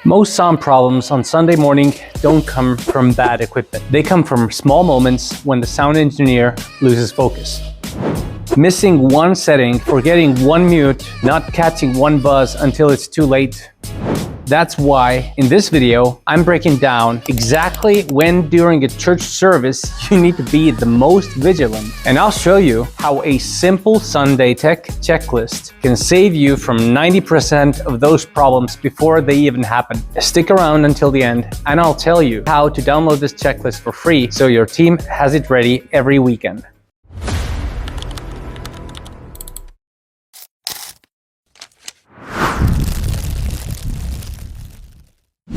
Most sound problems on Sunday morning don't come from bad equipment. They come from small moments when the sound engineer loses focus. Missing one setting, forgetting one mute, not catching one buzz until it's too late. That's why in this video, I'm breaking down exactly when during a church service you need to be the most vigilant. And I'll show you how a simple Sunday tech checklist can save you from 90% of those problems before they even happen. Stick around until the end and I'll tell you how to download this checklist for free so your team has it ready every weekend.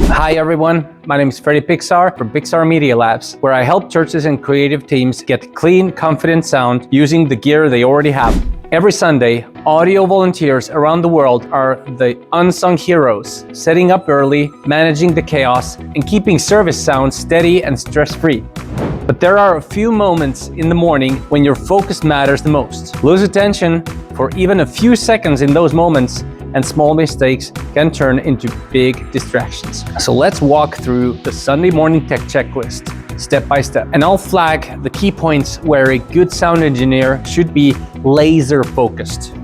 Hi everyone, my name is Freddie Pixar from Pixar Media Labs, where I help churches and creative teams get clean, confident sound using the gear they already have. Every Sunday, audio volunteers around the world are the unsung heroes, setting up early, managing the chaos, and keeping service sound steady and stress-free. But there are a few moments in the morning when your focus matters the most. Lose attention for even a few seconds in those moments, and small mistakes can turn into big distractions. So let's walk through the Sunday morning tech checklist step by step. And I'll flag the key points where a good sound engineer should be laser focused.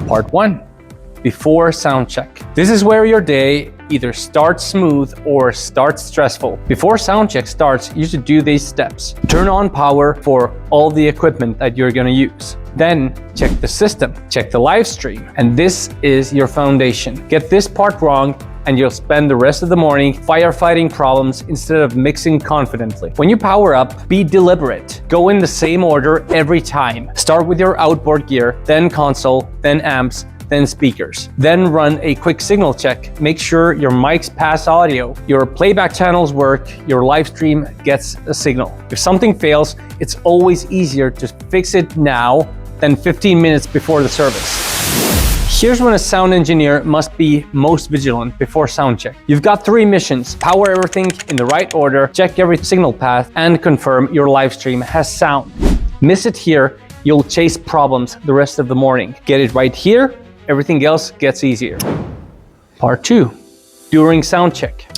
Part 1, before sound check. This is where your day either starts smooth or starts stressful. Before sound check starts, you should do these steps. Turn on power for all the equipment that you're gonna use. Then check the system, check the live stream, and this is your foundation. Get this part wrong and you'll spend the rest of the morning firefighting problems instead of mixing confidently. When you power up, be deliberate. Go in the same order every time. Start with your outboard gear, then console, then amps, then speakers. Then run a quick signal check. Make sure your mics pass audio, your playback channels work, your live stream gets a signal. If something fails, it's always easier to fix it now than 15 minutes before the service. Here's when a sound engineer must be most vigilant before sound check. You've got 3 missions: power everything in the right order, check every signal path, and confirm your live stream has sound. Miss it here, you'll chase problems the rest of the morning. Get it right here, everything else gets easier. Part 2, during sound check.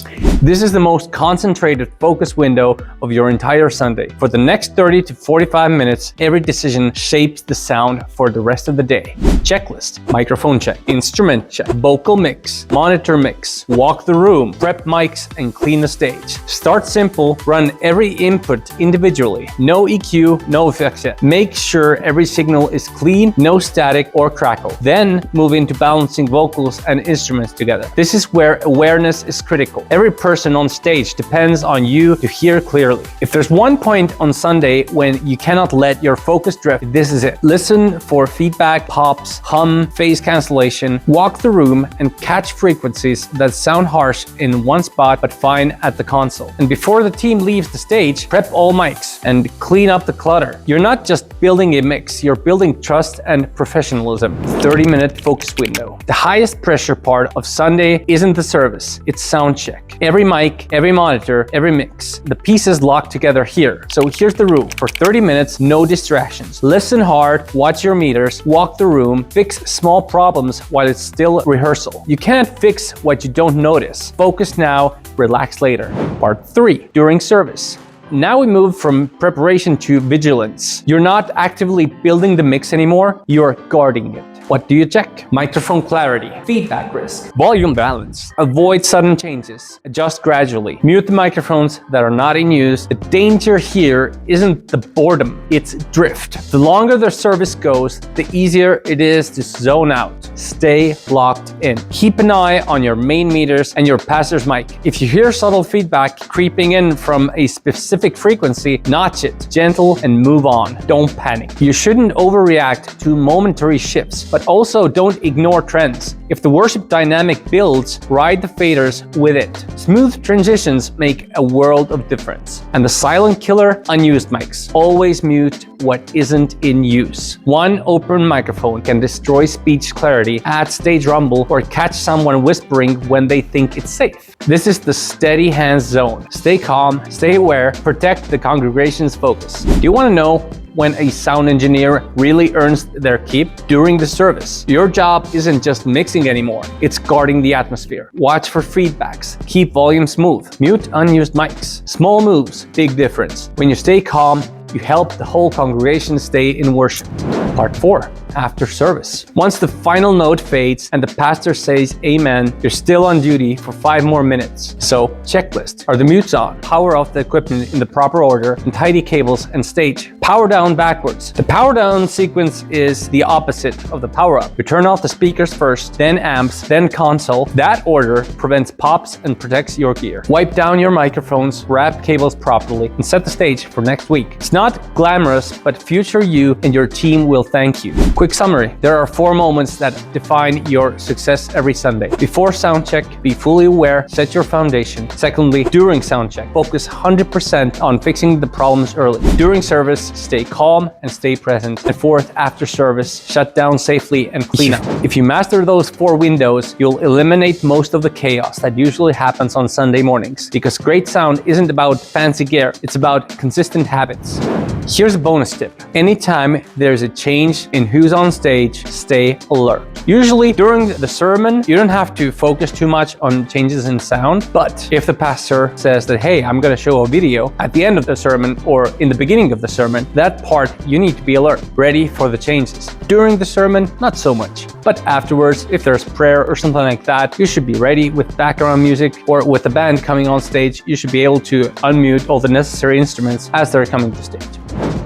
This is the most concentrated focus window of your entire Sunday. For the next 30 to 45 minutes, every decision shapes the sound for the rest of the day. Checklist, microphone check, instrument check, vocal mix, monitor mix, walk the room, prep mics, and clean the stage. Start simple, run every input individually. No EQ, no effects yet. Make sure every signal is clean, no static or crackle. Then move into balancing vocals and instruments together. This is where awareness is critical. Every person on stage depends on you to hear clearly. If there's one point on Sunday when you cannot let your focus drift, this is it. Listen for feedback, pops, hum, phase cancellation, walk the room and catch frequencies that sound harsh in one spot but fine at the console. And before the team leaves the stage, prep all mics and clean up the clutter. You're not just building a mix, you're building trust and professionalism. 30-minute focus window. The highest pressure part of Sunday isn't the service, it's sound check. Every mic, every monitor, every mix. The pieces locked together here. So here's the rule. For 30 minutes, no distractions. Listen hard, watch your meters, walk the room, fix small problems while it's still rehearsal. You can't fix what you don't notice. Focus now, relax later. Part 3, during service. Now we move from preparation to vigilance. You're not actively building the mix anymore, you're guarding it. What do you check? Microphone clarity, feedback risk, volume balance, avoid sudden changes, adjust gradually, mute the microphones that are not in use. The danger here isn't the boredom, it's drift. The longer the service goes, the easier it is to zone out. Stay locked in. Keep an eye on your main meters and your passer's mic. If you hear subtle feedback creeping in from a specific frequency, notch it, gentle, and move on. Don't panic. You shouldn't overreact to momentary shifts, but also don't ignore trends. If the worship dynamic builds, ride the faders with it. Smooth transitions make a world of difference. And the silent killer, unused mics. Always mute what isn't in use. One open microphone can destroy speech clarity, add stage rumble, or catch someone whispering when they think it's safe. This is the steady hands zone. Stay calm, stay aware, protect the congregation's focus. Do you want to know when a sound engineer really earns their keep? During the service. Your job isn't just mixing anymore, it's guarding the atmosphere. Watch for feedbacks, keep volume smooth, mute unused mics. Small moves, big difference. When you stay calm, you help the whole congregation stay in worship. Part 4. After service. Once the final note fades and the pastor says amen, you're still on duty for 5 more minutes. So, checklist. Are the mutes on? Power off the equipment in the proper order, and tidy cables and stage. Power down backwards. The power down sequence is the opposite of the power up. You turn off the speakers first, then amps, then console. That order prevents pops and protects your gear. Wipe down your microphones, wrap cables properly, and set the stage for next week. It's not glamorous, but future you and your team will thank you. Quick summary. There are 4 moments that define your success every Sunday. Before soundcheck, be fully aware, set your foundation. Secondly, during soundcheck, focus 100% on fixing the problems early. During service, stay calm and stay present. And fourth, after service, shut down safely and clean up. If you master those 4 windows, you'll eliminate most of the chaos that usually happens on Sunday mornings. Because great sound isn't about fancy gear, it's about consistent habits. Here's a bonus tip. Anytime there's a change in who's on stage, stay alert. Usually during the sermon, you don't have to focus too much on changes in sound, but if the pastor says that, hey, I'm going to show a video at the end of the sermon or in the beginning of the sermon, that part you need to be alert, ready for the changes. During the sermon, not so much. But afterwards, if there's prayer or something like that, you should be ready with background music, or with the band coming on stage, you should be able to unmute all the necessary instruments as they're coming to stage.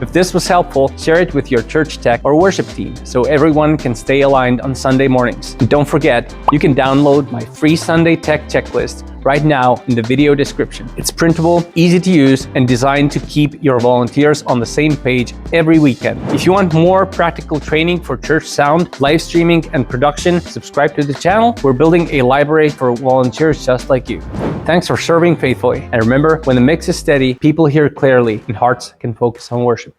If this was helpful, share it with your church tech or worship team so everyone can stay aligned on Sunday mornings. And don't forget, you can download my free Sunday tech checklist right now in the video description. It's printable, easy to use, and designed to keep your volunteers on the same page every weekend. If you want more practical training for church sound, live streaming, and production, subscribe to the channel. We're building a library for volunteers just like you. Thanks for serving faithfully. And remember, when the mix is steady, people hear clearly, and hearts can focus on worship.